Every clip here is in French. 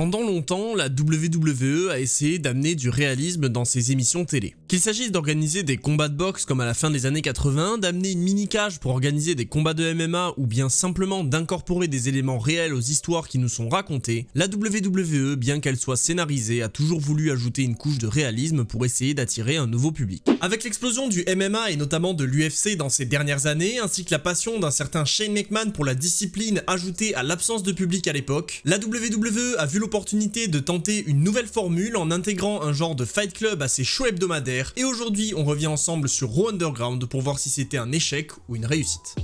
Pendant longtemps, la WWE a essayé d'amener du réalisme dans ses émissions télé. Qu'il s'agisse d'organiser des combats de boxe comme à la fin des années 80, d'amener une mini-cage pour organiser des combats de MMA ou bien simplement d'incorporer des éléments réels aux histoires qui nous sont racontées, la WWE, bien qu'elle soit scénarisée, a toujours voulu ajouter une couche de réalisme pour essayer d'attirer un nouveau public. Avec l'explosion du MMA et notamment de l'UFC dans ces dernières années, ainsi que la passion d'un certain Shane McMahon pour la discipline ajoutée à l'absence de public à l'époque, la WWE a vu l'opportunité de tenter une nouvelle formule en intégrant un genre de Fight Club à ses shows hebdomadaires, et aujourd'hui on revient ensemble sur Raw Underground pour voir si c'était un échec ou une réussite.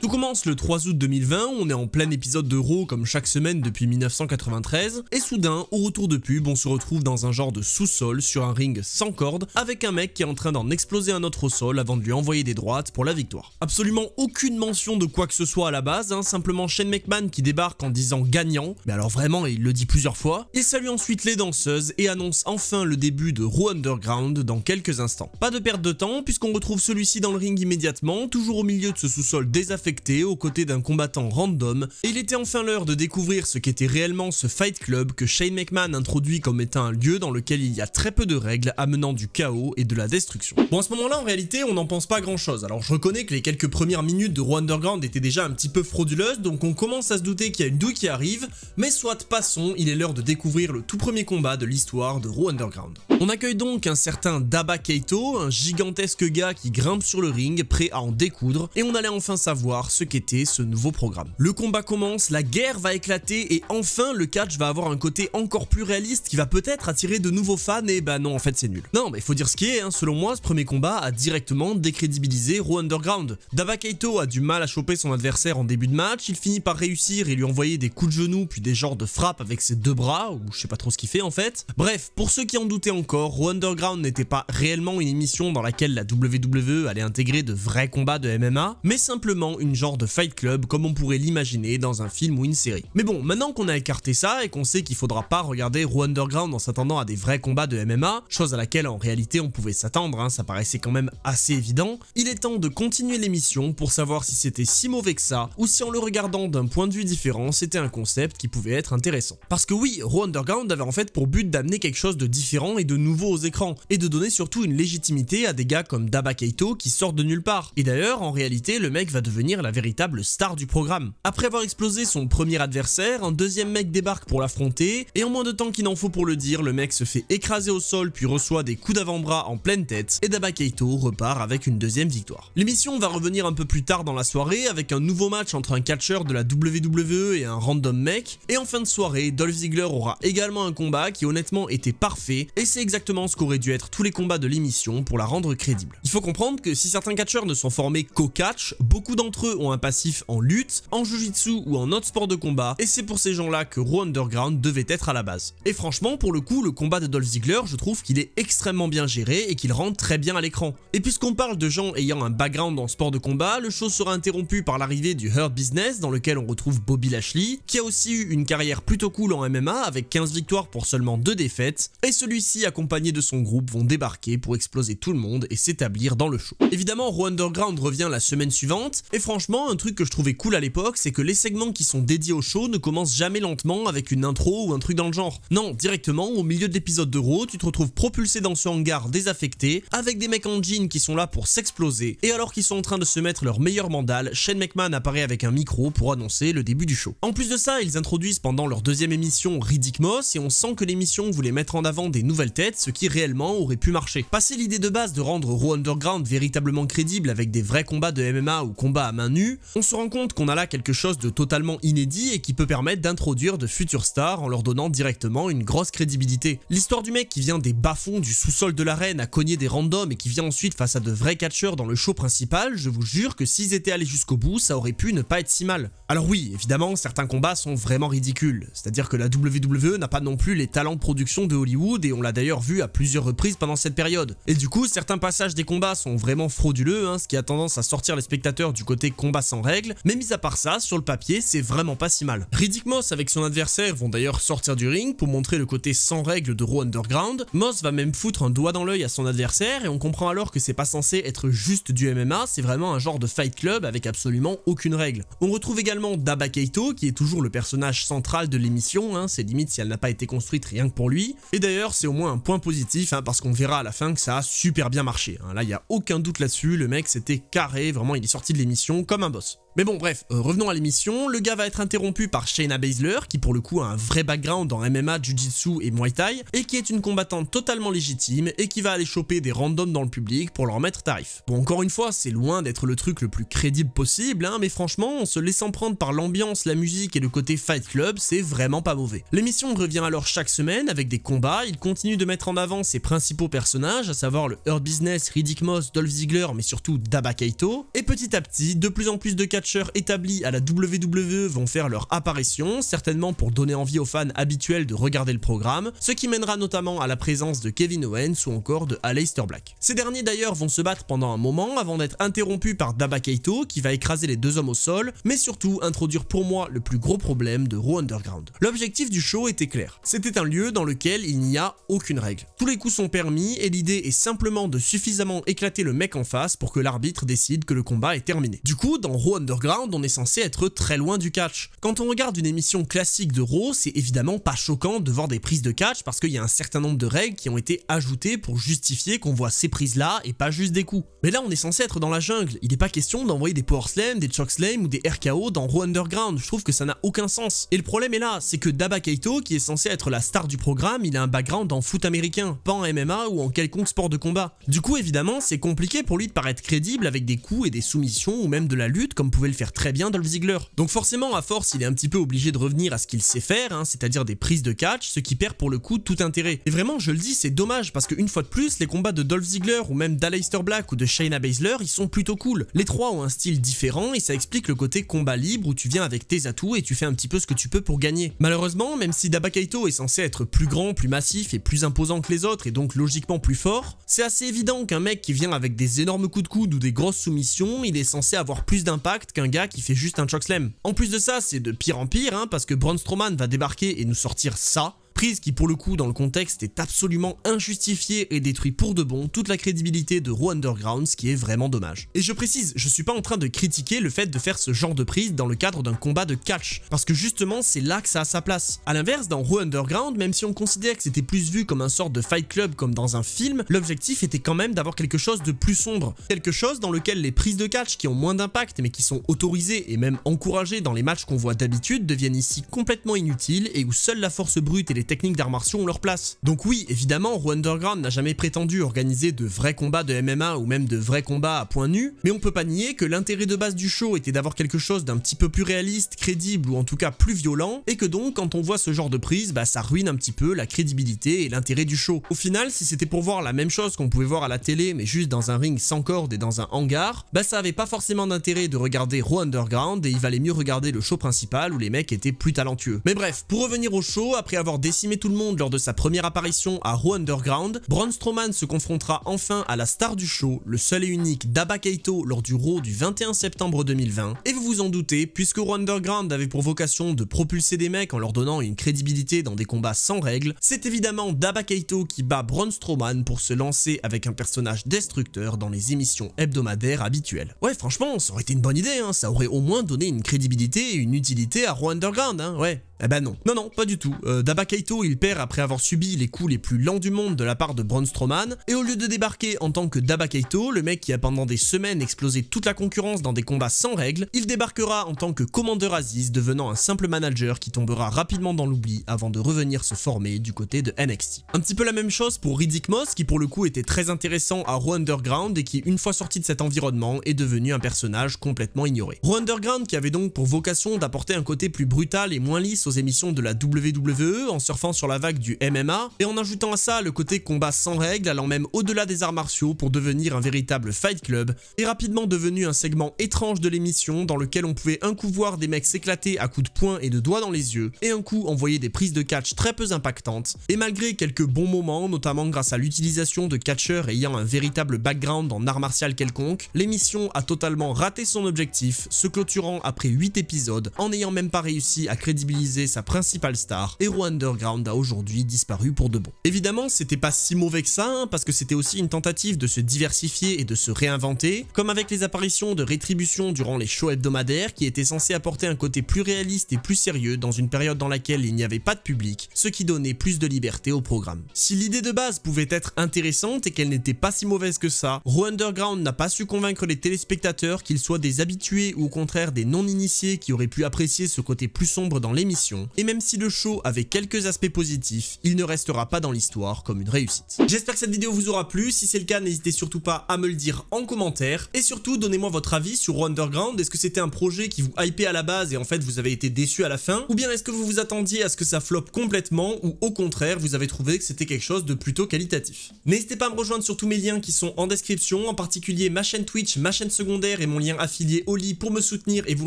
Tout commence le 3 août 2020, on est en plein épisode de Raw comme chaque semaine depuis 1993, et soudain, au retour de pub, on se retrouve dans un genre de sous-sol sur un ring sans corde, avec un mec qui est en train d'en exploser un autre au sol avant de lui envoyer des droites pour la victoire. Absolument aucune mention de quoi que ce soit à la base, simplement Shane McMahon qui débarque en disant gagnant, mais alors vraiment il le dit plusieurs fois, il salue ensuite les danseuses et annonce enfin le début de Raw Underground dans quelques instants. Pas de perte de temps puisqu'on retrouve celui-ci dans le ring immédiatement, toujours au milieu de ce sous-sol désaffecté, aux côtés d'un combattant random, et il était enfin l'heure de découvrir ce qu'était réellement ce Fight Club que Shane McMahon introduit comme étant un lieu dans lequel il y a très peu de règles amenant du chaos et de la destruction. Bon, à ce moment-là, en réalité, on n'en pense pas grand-chose. Alors je reconnais que les quelques premières minutes de Raw Underground étaient déjà un petit peu frauduleuses, donc on commence à se douter qu'il y a une douille qui arrive, mais soit passons, il est l'heure de découvrir le tout premier combat de l'histoire de Raw Underground. On accueille donc un certain Dabba Kato, un gigantesque gars qui grimpe sur le ring, prêt à en découdre, et on allait enfin savoir ce qu'était ce nouveau programme. Le combat commence, la guerre va éclater et enfin le catch va avoir un côté encore plus réaliste qui va peut-être attirer de nouveaux fans et bah non en fait c'est nul. Non mais faut dire ce qui est, selon moi ce premier combat a directement décrédibilisé Raw Underground. Dabba Kato a du mal à choper son adversaire en début de match, il finit par réussir et lui envoyer des coups de genoux puis des genres de frappes avec ses deux bras ou je sais pas trop ce qu'il fait en fait. Bref, pour ceux qui en doutaient encore, Raw Underground n'était pas réellement une émission dans laquelle la WWE allait intégrer de vrais combats de MMA, mais simplement une genre de Fight Club comme on pourrait l'imaginer dans un film ou une série. Mais bon, maintenant qu'on a écarté ça et qu'on sait qu'il faudra pas regarder Raw Underground en s'attendant à des vrais combats de MMA, chose à laquelle en réalité on pouvait s'attendre, ça paraissait quand même assez évident, il est temps de continuer l'émission pour savoir si c'était si mauvais que ça ou si en le regardant d'un point de vue différent c'était un concept qui pouvait être intéressant. Parce que oui, Raw Underground avait en fait pour but d'amener quelque chose de différent et de nouveau aux écrans, et de donner surtout une légitimité à des gars comme Dabba Kato qui sortent de nulle part. Et d'ailleurs, en réalité, le mec va devenir la véritable star du programme. Après avoir explosé son premier adversaire, un deuxième mec débarque pour l'affronter, et en moins de temps qu'il n'en faut pour le dire, le mec se fait écraser au sol puis reçoit des coups d'avant-bras en pleine tête, et Dabba Kato repart avec une deuxième victoire. L'émission va revenir un peu plus tard dans la soirée avec un nouveau match entre un catcheur de la WWE et un random mec, et en fin de soirée, Dolph Ziggler aura également un combat qui honnêtement était parfait, et c'est exactement ce qu'auraient dû être tous les combats de l'émission pour la rendre crédible. Il faut comprendre que si certains catcheurs ne sont formés qu'au catch, beaucoup d'entre eux ont un passif en lutte, en jujitsu ou en autre sport de combat, et c'est pour ces gens-là que Raw Underground devait être à la base. Et franchement, pour le coup, le combat de Dolph Ziggler, je trouve qu'il est extrêmement bien géré et qu'il rentre très bien à l'écran. Et puisqu'on parle de gens ayant un background en sport de combat, le show sera interrompu par l'arrivée du Hurt Business, dans lequel on retrouve Bobby Lashley, qui a aussi eu une carrière plutôt cool en MMA avec 15 victoires pour seulement 2 défaites, et celui-ci accompagné de son groupe vont débarquer pour exploser tout le monde et s'établir dans le show. Évidemment, Raw Underground revient la semaine suivante, et franchement, un truc que je trouvais cool à l'époque, c'est que les segments qui sont dédiés au show ne commencent jamais lentement avec une intro ou un truc dans le genre. Non, directement, au milieu de l'épisode de Raw, tu te retrouves propulsé dans ce hangar désaffecté, avec des mecs en jean qui sont là pour s'exploser, et alors qu'ils sont en train de se mettre leur meilleur mandal, Shane McMahon apparaît avec un micro pour annoncer le début du show. En plus de ça, ils introduisent pendant leur deuxième émission Riddick Moss, et on sent que l'émission voulait mettre en avant des nouvelles têtes, ce qui réellement aurait pu marcher. Passer l'idée de base de rendre Raw Underground véritablement crédible avec des vrais combats de MMA ou combats à main nue, on se rend compte qu'on a là quelque chose de totalement inédit et qui peut permettre d'introduire de futures stars en leur donnant directement une grosse crédibilité. L'histoire du mec qui vient des bas-fonds du sous-sol de l'arène à cogner des randoms et qui vient ensuite face à de vrais catcheurs dans le show principal, je vous jure que s'ils étaient allés jusqu'au bout, ça aurait pu ne pas être si mal. Alors oui, évidemment, certains combats sont vraiment ridicules, c'est-à-dire que la WWE n'a pas non plus les talents de production de Hollywood et on l'a d'ailleurs vu à plusieurs reprises pendant cette période. Et du coup, certains passages des combats sont vraiment frauduleux, ce qui a tendance à sortir les spectateurs du côté combat combat sans règles, mais mis à part ça, sur le papier, c'est vraiment pas si mal. Riddick Moss avec son adversaire vont d'ailleurs sortir du ring pour montrer le côté sans règles de Raw Underground. Moss va même foutre un doigt dans l'œil à son adversaire et on comprend alors que c'est pas censé être juste du MMA, c'est vraiment un genre de fight club avec absolument aucune règle. On retrouve également Daba Kaito qui est toujours le personnage central de l'émission, hein, c'est limite si elle n'a pas été construite rien que pour lui. Et d'ailleurs c'est au moins un point positif hein, parce qu'on verra à la fin que ça a super bien marché. Hein. Là il y a aucun doute là-dessus, le mec c'était carré, vraiment il est sorti de l'émission comme un boss. Mais bon bref, revenons à l'émission, le gars va être interrompu par Shayna Baszler qui pour le coup a un vrai background en MMA, Jiu-Jitsu et Muay Thai et qui est une combattante totalement légitime et qui va aller choper des randoms dans le public pour leur mettre tarif. Bon encore une fois c'est loin d'être le truc le plus crédible possible hein, mais franchement en se laissant prendre par l'ambiance, la musique et le côté fight club c'est vraiment pas mauvais. L'émission revient alors chaque semaine avec des combats, il continue de mettre en avant ses principaux personnages à savoir le Hurt Business, Riddick Moss, Dolph Ziggler mais surtout Daba Kaito et petit à petit de plus en plus de catcheurs établis à la WWE vont faire leur apparition, certainement pour donner envie aux fans habituels de regarder le programme, ce qui mènera notamment à la présence de Kevin Owens ou encore de Aleister Black. Ces derniers d'ailleurs vont se battre pendant un moment avant d'être interrompus par Daba Kaito qui va écraser les deux hommes au sol, mais surtout introduire pour moi le plus gros problème de Raw Underground. L'objectif du show était clair, c'était un lieu dans lequel il n'y a aucune règle. Tous les coups sont permis et l'idée est simplement de suffisamment éclater le mec en face pour que l'arbitre décide que le combat est terminé. Du coup, dans Raw Underground, on est censé être très loin du catch. Quand on regarde une émission classique de Raw, c'est évidemment pas choquant de voir des prises de catch parce qu'il y a un certain nombre de règles qui ont été ajoutées pour justifier qu'on voit ces prises là et pas juste des coups. Mais là on est censé être dans la jungle, il n'est pas question d'envoyer des power slams, des choke slams ou des RKO dans Raw Underground, je trouve que ça n'a aucun sens. Et le problème est là, c'est que Daba Kaito qui est censé être la star du programme, il a un background en foot américain, pas en MMA ou en quelconque sport de combat. Du coup évidemment c'est compliqué pour lui de paraître crédible avec des coups et des soumissions ou même de la lutte comme pouvait le faire très bien Dolph Ziggler. Donc forcément à force il est un petit peu obligé de revenir à ce qu'il sait faire, hein, c'est-à-dire des prises de catch, ce qui perd pour le coup tout intérêt. Et vraiment je le dis c'est dommage parce qu'une fois de plus les combats de Dolph Ziggler ou même d'Aleister Black ou de Shayna Baszler ils sont plutôt cool. Les trois ont un style différent et ça explique le côté combat libre où tu viens avec tes atouts et tu fais un petit peu ce que tu peux pour gagner. Malheureusement même si Daba Kaito est censé être plus grand, plus massif et plus imposant que les autres et donc logiquement plus fort, c'est assez évident qu'un mec qui vient avec des énormes coups de coude ou des grosses soumissions il est censé avoir plus d'impact qu'un gars qui fait juste un chokeslam. En plus de ça, c'est de pire en pire, hein, parce que Braun Strowman va débarquer et nous sortir ça. Prise qui pour le coup dans le contexte est absolument injustifiée et détruit pour de bon toute la crédibilité de Raw Underground, ce qui est vraiment dommage. Et je précise, je suis pas en train de critiquer le fait de faire ce genre de prise dans le cadre d'un combat de catch, parce que justement c'est là que ça a sa place. A l'inverse, dans Raw Underground, même si on considère que c'était plus vu comme un sorte de fight club comme dans un film, l'objectif était quand même d'avoir quelque chose de plus sombre, quelque chose dans lequel les prises de catch qui ont moins d'impact mais qui sont autorisées et même encouragées dans les matchs qu'on voit d'habitude deviennent ici complètement inutiles et où seule la force brute et les techniques d'arts martiaux ont leur place. Donc oui, évidemment, Raw Underground n'a jamais prétendu organiser de vrais combats de MMA ou même de vrais combats à point nu, mais on peut pas nier que l'intérêt de base du show était d'avoir quelque chose d'un petit peu plus réaliste, crédible ou en tout cas plus violent, et que donc quand on voit ce genre de prise, bah ça ruine un petit peu la crédibilité et l'intérêt du show. Au final, si c'était pour voir la même chose qu'on pouvait voir à la télé mais juste dans un ring sans corde et dans un hangar, bah ça avait pas forcément d'intérêt de regarder Raw Underground et il valait mieux regarder le show principal où les mecs étaient plus talentueux. Mais bref, pour revenir au show, après avoir décidé tout le monde lors de sa première apparition à Raw Underground, Braun Strowman se confrontera enfin à la star du show, le seul et unique Daba Kaito lors du Raw du 21 septembre 2020. Et vous vous en doutez, puisque Raw Underground avait pour vocation de propulser des mecs en leur donnant une crédibilité dans des combats sans règles, c'est évidemment Daba Kaito qui bat Braun Strowman pour se lancer avec un personnage destructeur dans les émissions hebdomadaires habituelles. Ouais franchement, ça aurait été une bonne idée, hein, ça aurait au moins donné une crédibilité et une utilité à Raw Underground, hein, ouais. Eh ben non. Non, pas du tout. Daba Kaito, il perd après avoir subi les coups les plus lents du monde de la part de Braun Strowman, et au lieu de débarquer en tant que Daba Kaito, le mec qui a pendant des semaines explosé toute la concurrence dans des combats sans règles, il débarquera en tant que Commander Aziz, devenant un simple manager qui tombera rapidement dans l'oubli avant de revenir se former du côté de NXT. Un petit peu la même chose pour Riddick Moss, qui pour le coup était très intéressant à Raw Underground et qui, une fois sorti de cet environnement, est devenu un personnage complètement ignoré. Raw Underground qui avait donc pour vocation d'apporter un côté plus brutal et moins lisse aux émissions de la WWE en surfant sur la vague du MMA et en ajoutant à ça le côté combat sans règles allant même au-delà des arts martiaux pour devenir un véritable fight club, est rapidement devenu un segment étrange de l'émission dans lequel on pouvait un coup voir des mecs s'éclater à coups de poing et de doigts dans les yeux et un coup envoyer des prises de catch très peu impactantes. Et malgré quelques bons moments, notamment grâce à l'utilisation de catcheurs ayant un véritable background en art martial quelconque, l'émission a totalement raté son objectif, se clôturant après 8 épisodes en n'ayant même pas réussi à crédibiliser sa principale star, et Raw Underground a aujourd'hui disparu pour de bon. Évidemment, c'était pas si mauvais que ça, hein, parce que c'était aussi une tentative de se diversifier et de se réinventer, comme avec les apparitions de Rétribution durant les shows hebdomadaires qui étaient censés apporter un côté plus réaliste et plus sérieux dans une période dans laquelle il n'y avait pas de public, ce qui donnait plus de liberté au programme. Si l'idée de base pouvait être intéressante et qu'elle n'était pas si mauvaise que ça, Raw Underground n'a pas su convaincre les téléspectateurs, qu'ils soient des habitués ou au contraire des non-initiés qui auraient pu apprécier ce côté plus sombre dans l'émission, et même si le show avait quelques aspects positifs, il ne restera pas dans l'histoire comme une réussite. J'espère que cette vidéo vous aura plu, si c'est le cas n'hésitez surtout pas à me le dire en commentaire, et surtout donnez-moi votre avis sur Raw Underground. Est-ce que c'était un projet qui vous hypait à la base et en fait vous avez été déçu à la fin, ou bien est-ce que vous vous attendiez à ce que ça floppe complètement, ou au contraire vous avez trouvé que c'était quelque chose de plutôt qualitatif. N'hésitez pas à me rejoindre sur tous mes liens qui sont en description, en particulier ma chaîne Twitch, ma chaîne secondaire et mon lien affilié Oli pour me soutenir et vous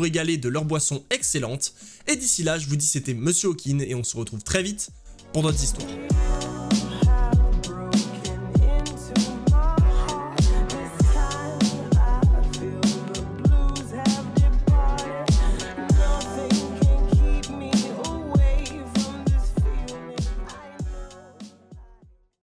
régaler de leurs boissons excellentes. Et d'ici là, je vous dis c'était Monsieur Hawkin et on se retrouve très vite pour d'autres histoires.